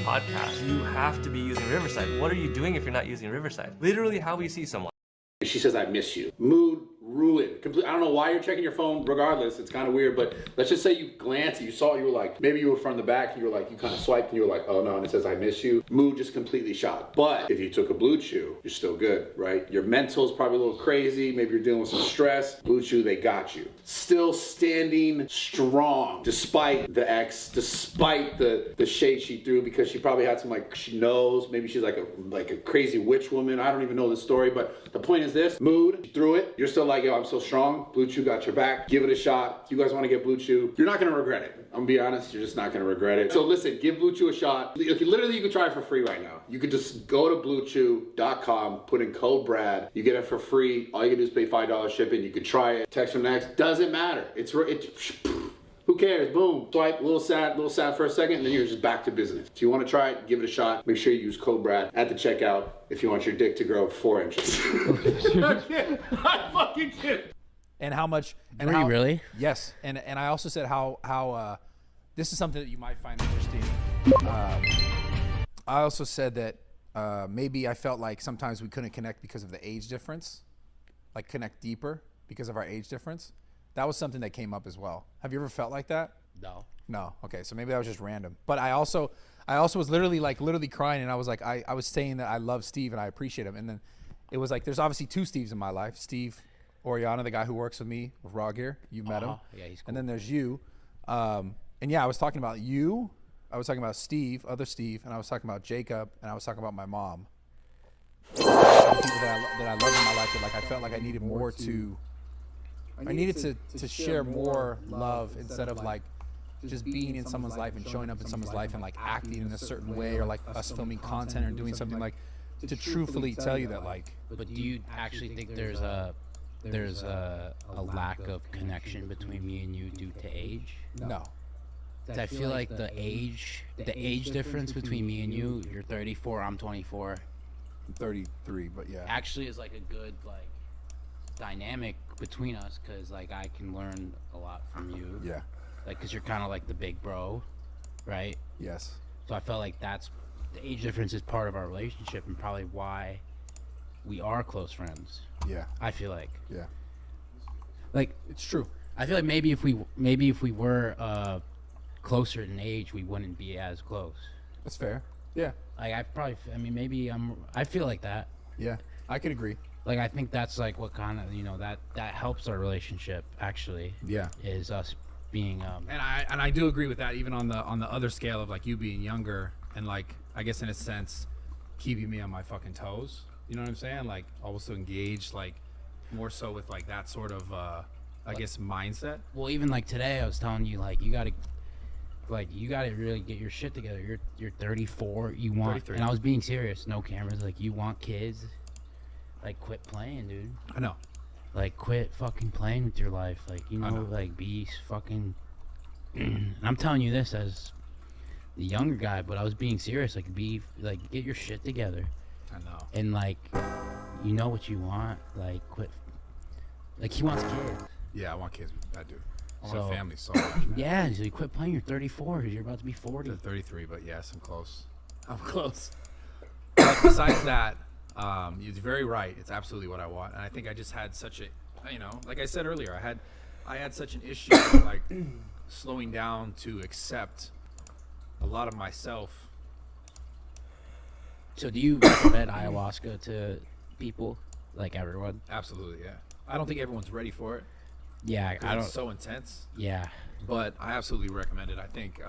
podcast, you have to be using Riverside. What are you doing if you're not using Riverside? Literally how we see someone. She says, I miss you. Mood ruined. Complete. I don't know why you're checking your phone. Regardless, it's kind of weird. But let's just say you glanced, you saw it, you were like, maybe you were from the back, and you were like, you kind of swiped, and you were like, oh no, and it says, I miss you. Mood just completely shot. But if you took a Blue Chew, you're still good, right? Your mental's probably a little crazy. Maybe you're dealing with some stress. Blue Chew, they got you. Still standing strong, despite the ex, despite the shade she threw, because she probably had some, like, she knows, maybe she's like a crazy witch woman. I don't even know the story, but the point is this: Mood, she threw it. You're still like, yo, I'm so strong. Blue Chew got your back. Give it a shot. If you guys want to get Blue Chew, you're not going to regret it. I'm going to be honest, you're just not going to regret it. So listen, give Blue Chew a shot. Literally, you can try it for free right now. You could just go to bluechew.com, put in code Brad. You get it for free. All you can do is pay $5 shipping. You could try it. Text from next. Doesn't matter. It's who cares? Boom. Swipe, a little sad for a second, and then you're just back to business. If you want to try it, give it a shot. Make sure you use code Brad at the checkout if you want your dick to grow 4 inches. I fucking kid. And how much? And Were you really? Yes. And I also said how this is something that you might find interesting. I also said that maybe I felt like sometimes we couldn't connect because of the age difference, like connect deeper because of our age difference. That was something that came up as well. Have you ever felt like that? No. No. Okay. So maybe that was just random. But I also was literally crying, and I was like, I was saying that I love Steve and I appreciate him. And then it was like, there's obviously 2 Steves in my life. Steve Oriana, the guy who works with me with Raw Gear. You met him. Yeah, he's cool. And then there's you. And yeah, I was talking about you. I was talking about Steve, other Steve, and I was talking about Jacob, and I was talking about my mom. People that I love in my life, that like I felt like I needed more to. I needed to share more love instead of like just being in someone's life and showing up in someone's life and like acting in a certain way, or like us filming content or doing something, like to truthfully tell you that like. But do you actually think there's a lack of connection between me and you due to age? No. I feel like the age difference between me and you, you're 34, I'm 24. I'm 33, but yeah. Actually is like a good like dynamic between us, because like I can learn a lot from you. Yeah. Like, because you're kind of like the big bro, right? Yes. So I felt like the age difference is part of our relationship and probably why we are close friends. Yeah. I feel like. Yeah. Like, it's true. I feel like maybe if we were closer in age, we wouldn't be as close. That's fair. Yeah. Like I feel like that. Yeah. I could agree. Like, I think that's like what kind of, that helps our relationship actually. Yeah. Is us being and I do agree with that, even on the other scale of like you being younger and like, I guess in a sense keeping me on my fucking toes. You know what I'm saying? Like also engaged, like more so with like that sort of I guess mindset. Well, even like today I was telling you like you got to really get your shit together. You're 34, you want 33. And I was being serious, no cameras, like you want kids. Like, quit playing, dude. I know. Like, quit fucking playing with your life. Like, like, be fucking... And I'm telling you this as the younger guy, but I was being serious. Like, get your shit together. I know. And, like, you know what you want. Like, quit... Like, he wants kids. Yeah, I want kids. I do. I want a family so much, man. Yeah, so you quit playing. You're 34, because you're about to be 40. I'm 33, but yes, I'm close. I'm close. But besides that... you're very right. It's absolutely what I want, and I think I just had such a, like I said earlier, I had such an issue with, like slowing down to accept a lot of myself. So do you recommend ayahuasca to people, like everyone? Absolutely, yeah. I don't think everyone's ready for it. Yeah, I don't. It's so intense. Yeah, but I absolutely recommend it. I think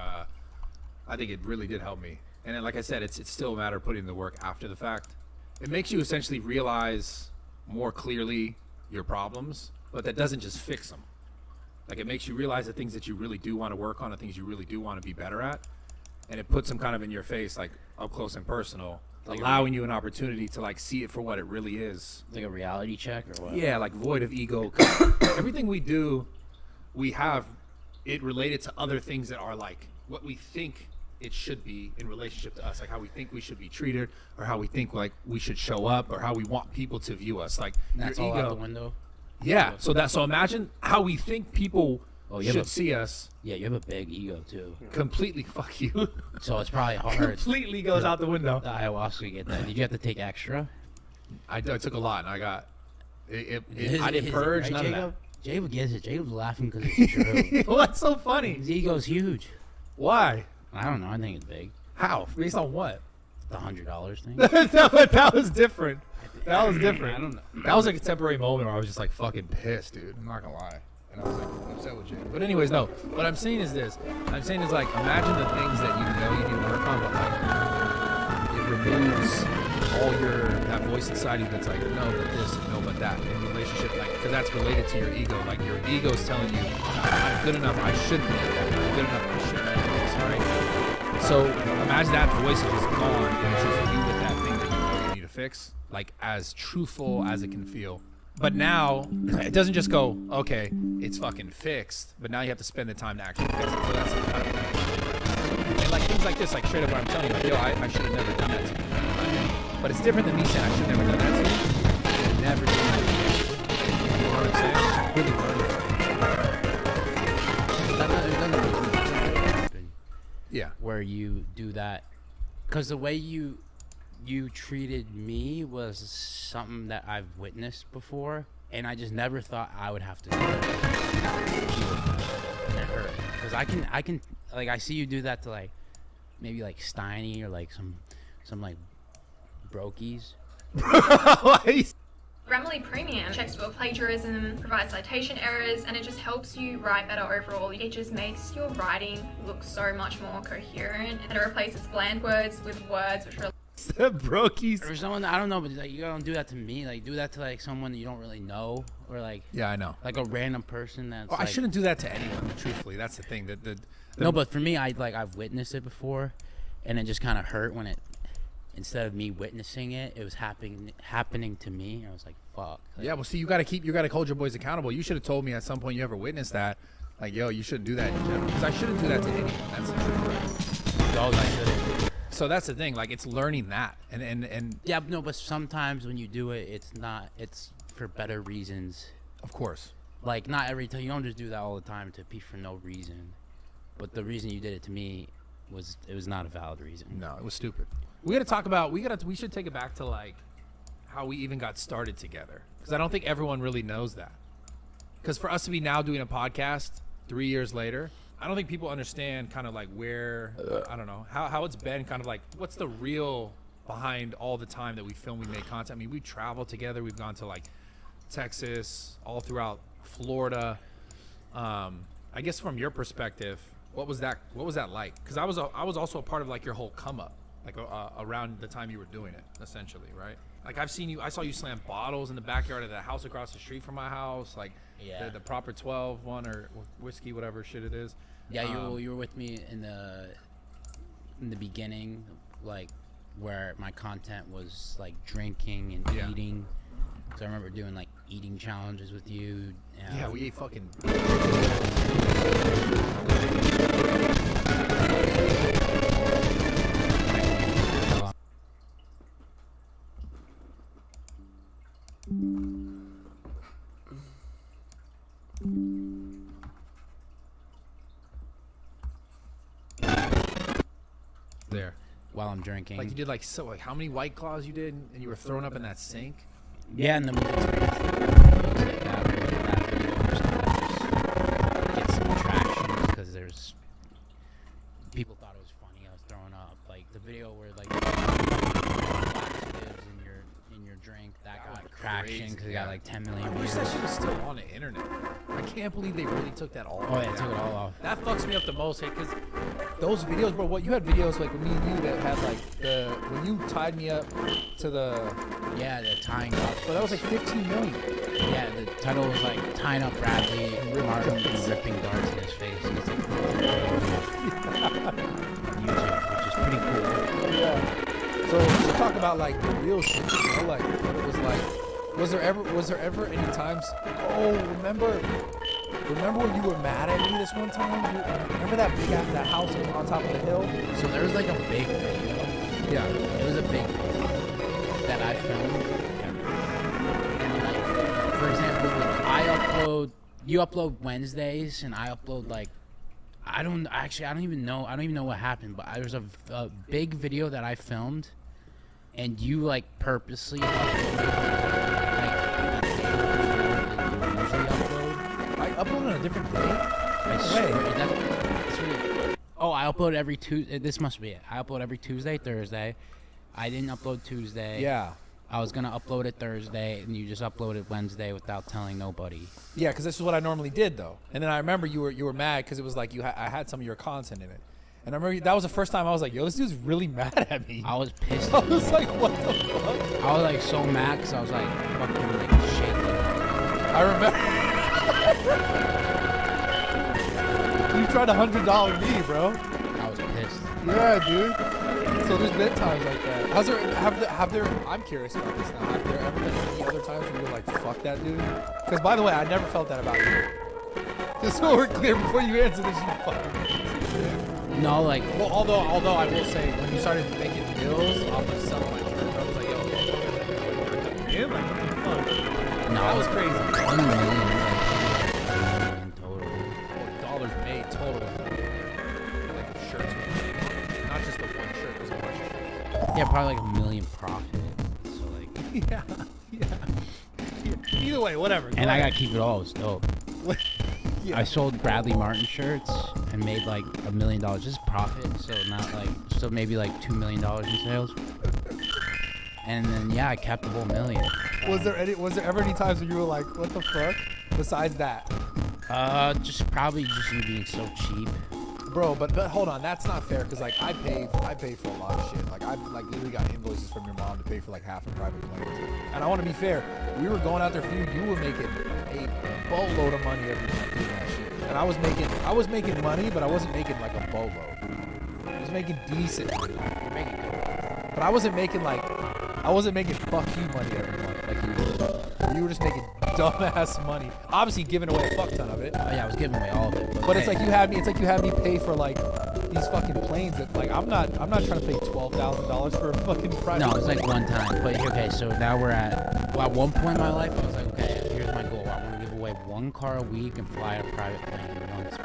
it really did help me, and then, like I said, it's still a matter of putting in the work after the fact. It makes you essentially realize more clearly your problems, but that doesn't just fix them. Like, it makes you realize the things that you really do want to work on, the things you really do want to be better at, and it puts them kind of in your face, like up close and personal, like allowing you an opportunity to like see it for what it really is. Like a reality check or what? Yeah, like void of ego. Everything we do, we have it related to other things that are like what we think it should be in relationship to us, like how we think we should be treated, or how we think like we should show up, or how we want people to view us. Like, that's your all ego, out the window. Yeah. So imagine how we think people Oh, should see us. Yeah, you have a big ego too. Completely fuck you. So it's probably hard. Completely goes out the window. The ayahuasca, you get that. Did you have to take extra? I took a lot, and I got. I His- didn't purge right, none Jacob? Jacob gets it. Jacob's laughing because it's true. of that. What's so funny? His ego's huge. Why? I don't know. I think it's big. How? Based on what? The $100 thing. That was different. That was different. I don't know. That was like a temporary moment where I was just like fucking pissed, dude. I'm not gonna lie. And I was like upset with Jay. But anyways, no. What I'm saying is this. I'm saying is like imagine the things that you know you need to work on, but like it removes all that voice inside you that's like no but this and no but that in relationship, like because that's related to your ego. Like your ego's telling you I'm good enough, I shouldn't be like that. I'm good enough, I shouldn't be like this, right? So imagine that voice is just gone and it's just you with that thing that you know you need to fix, like as truthful as it can feel. But now it doesn't just go, okay, it's fucking fixed, but now you have to spend the time to actually fix it. So that's kind of, and like things like this, like straight up what I'm telling you, like yo, I should have never done that to you. But it's different than me saying I should have never done that to you. I should never done that to you. You know what I'm saying? Really learning from it. Yeah. Where you do that, because the way you treated me was something that I've witnessed before, and I just never thought I would have to do it. And it hurt because I can like I see you do that to like maybe like Steiny or like some like brokies. Grammarly Premium checks for plagiarism, provides citation errors, and it just helps you write better overall. It just makes your writing look so much more coherent, and it replaces bland words with words which are The brokies. Or someone, I don't know, but like you don't do that to me. Like do that to like someone that you don't really know, or like Yeah, I know. like a random person that's. Oh, I like, shouldn't do that to anyone. Truthfully, that's the thing. No, but for me, I've witnessed it before, and it just kind of hurt when it, instead of me witnessing it, it was happening to me. I was like, fuck. Like, yeah, well, see, you gotta hold your boys accountable. You should have told me at some point you ever witnessed that, like, yo, you shouldn't do that in general, because I shouldn't do that to anyone. That's the truth. dogs, I shouldn't. So that's the thing. Like, it's learning that, and Yeah, no, but sometimes when you do it, it's for better reasons. of course. Like not every time. You don't just do that all the time to be for no reason. But the reason you did it to me was not a valid reason. No, it was stupid. We should take it back to like how we even got started together, because I don't think everyone really knows that. Because for us to be now doing a podcast 3 years later, I don't think people understand kind of like where I don't know how it's been, kind of like what's the real behind all the time that we film, we make content. I mean, we traveled together, we've gone to like Texas, all throughout Florida. I guess from your perspective, what was that like? Because I was also a part of like your whole come up, like around the time you were doing it, essentially, right? Like I saw you slam bottles in the backyard of the house across the street from my house, like Yeah. the proper 12 one or whiskey, whatever shit it is. Yeah, you were with me in the beginning, like where my content was like drinking and Yeah. eating. So I remember doing like eating challenges with you. Yeah, we ate fucking. There. while I'm drinking. Like you did like how many White Claws you did, and you were thrown up in that sink? Yeah, and then we experienced that video get some traction because there's people thought it was funny. I was throwing up. Like the video where like laxatives in your drink that got traction because it got like 10 million I wish views. that shit was still on the internet. I can't believe they really took that all. Oh yeah, took it all off. That fucks me up the most, because those videos, bro. What you had videos like with me and you that had like when you tied me up to the. Yeah, the tying up. But that was like 15 million. Yeah, the title was like tying up Bradley, Martin, and ripping darts in his face. It's like YouTube, which is pretty cool. Yeah. So let's talk about like the real shit, you know, like what it was like. Was there ever any times? Oh, remember when you were mad at me this one time? Remember that that house on top of the hill? So there was like a big video. Yeah. It was a big video that I filmed. And like, for example, I upload you upload Wednesdays, and I upload like, I don't even know what happened, but there's a big video that I filmed, and you like purposely uploaded like the day before you usually upload. I upload on a different day. I swear, that's really, oh, I upload every Tuesday. This must be it. I upload every Tuesday, Thursday. I didn't upload Tuesday. Yeah. I was gonna upload it Thursday, and you just uploaded Wednesday without telling nobody. Yeah, because this is what I normally did though. And then I remember you were mad because it was like I had some of your content in it. And I remember that was the first time I was like, yo, this dude's really mad at me. I was pissed. I was like, what the fuck? I was like so mad because I was like fucking like shaking. I remember. You tried $100 me, bro. I was pissed. Yeah, dude. So there's been times like that. Have there? I'm curious about this now. Have there ever been any other times where you're like, fuck that dude? Because by the way, I never felt that about you. Just so we're clear before you answer this, you fucking. No, like, Well, although I will say, when you started making deals off of selling my shirt, I was like, yo, him? Like, what the fuck? no, That was crazy. 1 million, like, total. Dollars made total. Like shirts made. Not just the one shirt, there's a bunch of shirts. Yeah, probably like $1 million profit. So like, Yeah. Either way, whatever. and I gotta keep it all. It's dope. Yeah. I sold Bradley Martin shirts and made like $1 million just profit. So not like, so maybe like $2 million in sales. And then yeah, I kept the whole $1 million. Was there ever any times when you were like, what the fuck? Besides that, Just probably just you being so cheap. bro. But hold on, that's not fair because like I pay for a lot of shit. Like I've like literally got invoices from your mom to pay for like half a private plane. And I want to be fair. We were going out there for you. You were making a boatload of money every month doing that shit. And I was making money, but I wasn't making like a boatload. I was making decent money. But I wasn't making fuck you money every month like you were. You were just making dumbass money. Obviously giving away a fuck ton of it. Oh yeah, I was giving away all of it. But it's hey, like you had me pay for like these fucking planes that like I'm not trying to pay $12,000 for a fucking private. no, it's like one time. But okay, so now we're at one point in my life, I was like, okay, here's my goal. I want to give away one car a week and fly a private plane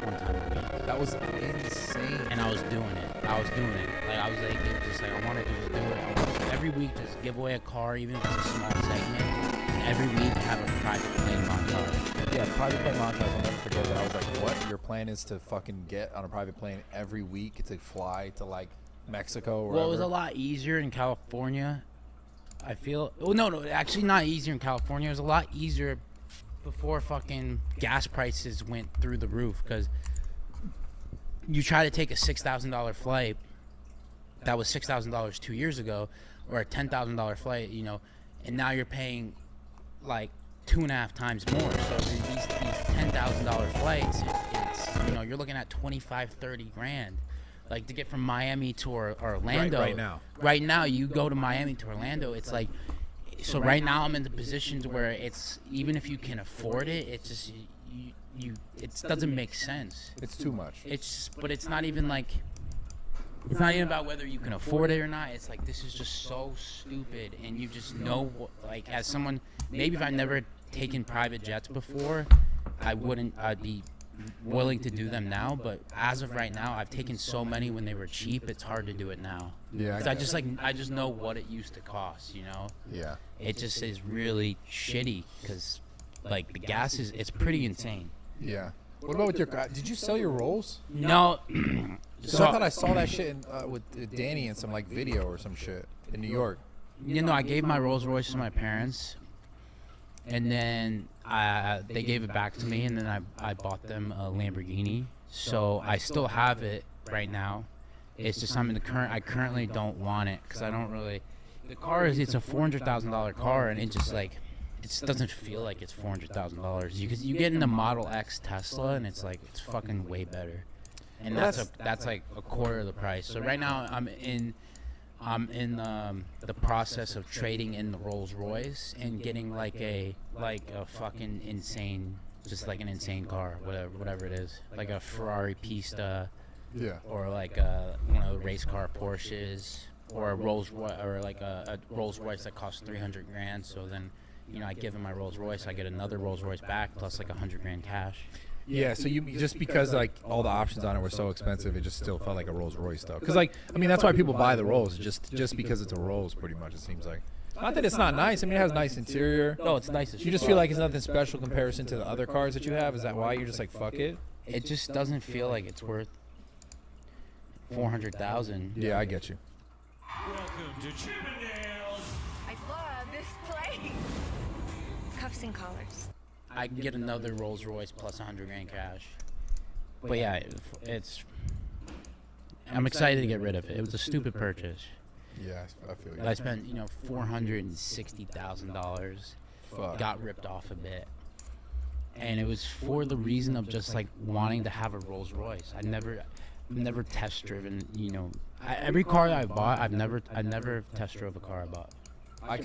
one time a week. That was insane. And I was doing it. Like I was like, it was just like I wanted to just do it. I wanted to, every week just give away a car, even if it's a small segment. And every week have a private plane montage. Yeah, private plane montage. I'll never forget that. I was like, what? Your plan is to fucking get on a private plane every week to fly to like Mexico or Well, it was a lot easier in California. I feel. Oh no, actually not easier in California. It was a lot easier before fucking gas prices went through the roof because you try to take a $6,000 flight that was $6,000 2 years ago, or a $10,000 flight, you know, and now you're paying like 2.5 times more. So these $10,000 flights, it's you know, you're looking at 25, 30 grand. Like to get from Miami to Orlando. Right now, you go to Miami to Orlando, it's like. So right now I'm in the positions where it's even if you can afford it, it's just it doesn't make sense. It's too much. But it's not even like it's not even about whether you can afford it or not. It's like this is just so stupid, and you just know like as someone maybe if I'd never taken private jets before, I'd be willing to do them now, but as of right now I've taken so many when they were cheap it's hard to do it now. Yeah. 'Cause I just know what it used to cost, you know. Yeah. It just is really shitty because like the gas it's pretty insane. Yeah. What about with your? Did you sell your rolls? No. So I thought I saw that shit with Danny in some like video or some shit in New York. You know, I gave my Rolls Royce to my parents, and then they gave it back to me, and then I bought them a Lamborghini. So I still have it right now. It's just I currently don't want it because I don't really. The car it's a $400,000 car, and it just like it just doesn't feel like it's $400,000. You get in the Model X Tesla, and it's like it's fucking way better, and that's like a quarter of the price. So right now I'm in the process of trading in the Rolls Royce and getting like a fucking insane, just like an insane car, whatever it is, like a Ferrari Pista, Yeah. or like one of the race car Porsches, or a Rolls Royce, or like a Rolls Royce that costs 300 grand. So then, I give him my Rolls Royce, I get another Rolls Royce back plus like $100,000 cash. Yeah, so you just because like all the options on it were so expensive, it just still felt like a Rolls Royce though. Because like I mean that's why people buy the Rolls, just because it's a Rolls pretty much. It seems like. Not that it's not nice. I mean it has a nice interior. No, it's nice. You just feel like it's nothing special comparison to the other cars that you have. Is that why you're just like fuck it? It just doesn't feel like it's worth $400,000. Yeah, I get you. Welcome to Chippendales. I love this place. Cuffs and collars. I can get another Rolls Royce plus $100,000 cash. But yeah, I'm excited to get rid of it. It was a stupid purchase. Yeah, I feel you. I spent, $460,000. Fuck. Got ripped off a bit. And it was for the reason of just like wanting to have a Rolls Royce. I never test driven, every car that I bought, I never test drove a car I bought. I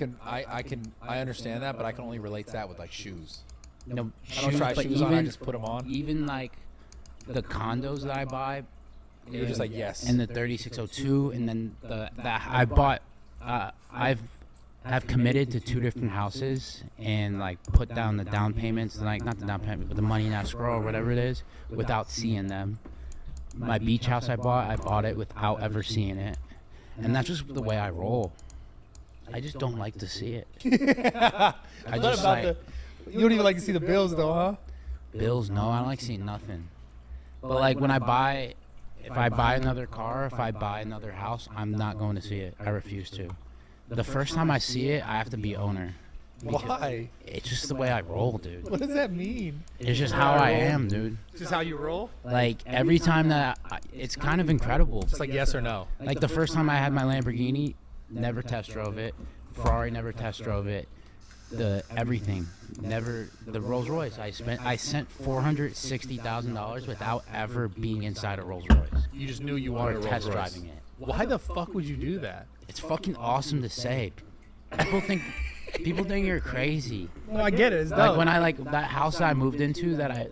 understand that, but I can only relate to that with like shoes. No, I don't try but shoes on, I just put them on. Even like the condos that I buy, You're just like yes. and the 3602, and then that I bought. I've committed to 2 different houses and like put down the down payments, like not the down payment, but the money in escrow or whatever it is, without seeing them. My beach house I bought it without ever seeing it, and that's just the way I roll. I just don't like to see it. I just like You don't even like to see the bills though, huh? bills. No, I don't like seeing nothing. But like when if I buy another car, if I buy another house, I'm not going to see it. I refuse to. The first time I see it, I have to be owner. Why? It's just the way I roll, dude. What does that mean? It's just how I am, dude. Just how you roll? Like every time it's kind of incredible. It's like yes or no. Like the first time I had my Lamborghini, never test drove it. Ferrari, never test drove it. The Rolls Royce. I sent $460,000 without ever being inside a Rolls Royce You just knew you or wanted a Rolls test Royce. driving it. Why the fuck would you do that? It's fucking awesome to say. People think you're crazy. Well, I get it. It's Like when I that house I moved into that I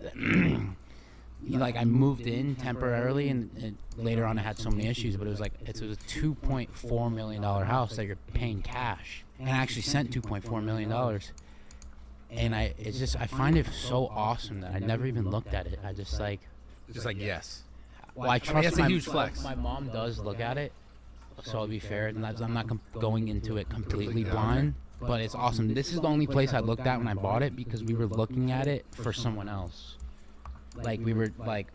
moved in temporarily and later on I had so many issues, but it was a $2.4 million house that you're paying cash, and I actually sent $2.4 million, and I find it so awesome that I never even looked at it. I just like yes. well, I trust that's a huge flex. My mom does look at it, so I'll be fair, and I'm not going into it completely blind. But it's awesome. This is the only place I looked at when I bought it because we were looking at it for someone else. Like we were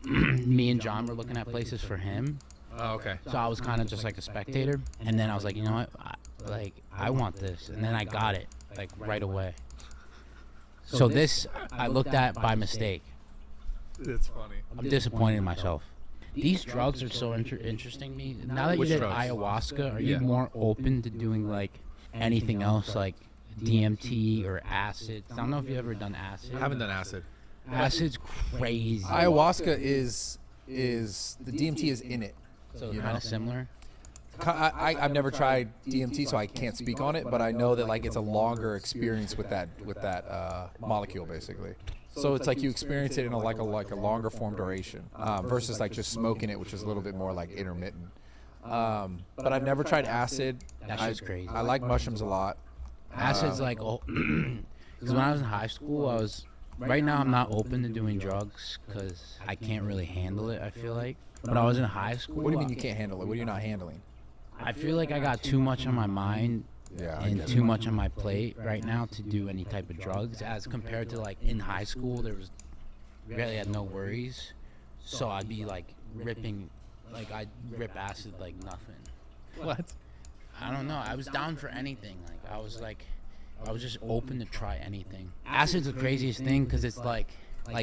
me and John were looking at places for him. Oh, okay. So I was kind of just like a spectator, and then I was like, you know what, I want this, and then I got it like right away. So this I looked at by mistake. It's funny. I'm disappointed in myself. These drugs are so interesting to me. Now that you Which did drugs? ayahuasca, are you Yeah. more open to doing like anything else, like DMT or acid? I don't know if you've ever done acid. I haven't done acid. Acid's crazy. Ayahuasca is the DMT is in it. So you kind know? of similar. I've never tried DMT, so I can't speak on it, but I know that like it's a longer experience with that molecule basically. So it's like you experience it in a longer form duration versus like just smoking it, which is a little bit more like intermittent. But I've never tried acid. That shit's crazy. I like mushrooms a lot. Acid's like, because when I was in high school, right now I'm not open to doing drugs because I can't really handle it, I feel like. But I was in high school. What do you mean you can't handle it? What are you not handling? I feel like I got too much on my mind Yeah. and too much on my plate right now to do any type of drugs as compared to like in high school there was really had no worries, so I'd be like I'd rip acid like nothing. What? I don't know, I was down for anything. I was just open to try anything. Acid's the craziest thing because it's like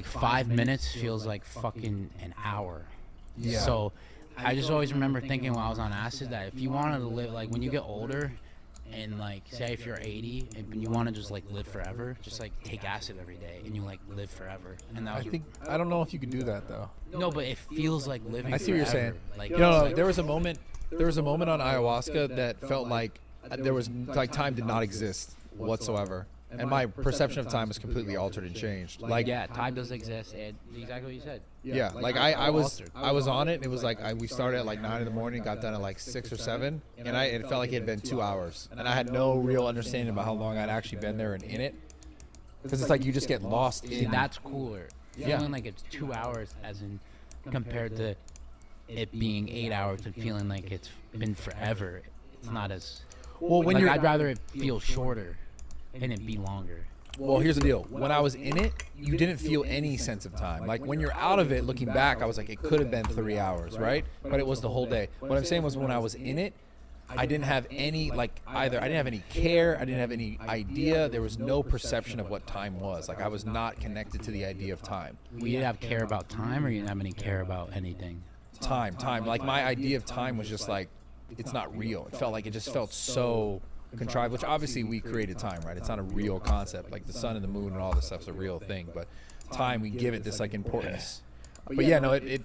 5 minutes feels like fucking an hour. Yeah. So I just always remember thinking when I was on acid that if you wanted to live, like when you get older and like say if you're 80 and you want to just like live forever, just like take acid every day and you like live forever. And that was I don't know if you could do that though. no, but it feels like living. I see what you're forever. saying. Like No, there was a moment on ayahuasca that felt like there was like time did not exist whatsoever, and my perception of time was completely altered and changed. Like yeah, time does exist. And exactly what you said. yeah, like I was on it. And it was like we started at like 9 in the morning, got done at like 6 or 7, and it felt like it had been 2 hours, and I had no real understanding about how long I'd actually been there and in it. because it's like you just get lost See, in. that's cooler. Yeah. Feeling like it's 2 hours, as in compared to it being 8 hours and feeling like it's been forever. It's not as. Well, when Like, you're I'd rather it feel shorter and it be longer. Well, here's the deal. When I was in it, you didn't feel any sense of time. Like when you're out of it, looking back, I was like, it could have been 3 hours, right? But it was the whole day. What I'm saying was, when I was in it, I didn't have any I didn't have any care. I didn't have any idea. There was no perception of what time was. Like I was not connected to the idea of time. We didn't have care about time, or you didn't have any care about anything. Time. Like my idea of time was just like, it's not real. It felt like it just felt so contrived, which obviously we created time, right? It's not a real concept. Like the sun and the moon and all this stuff's a real thing, but time, we give it this like importance. But yeah, no, it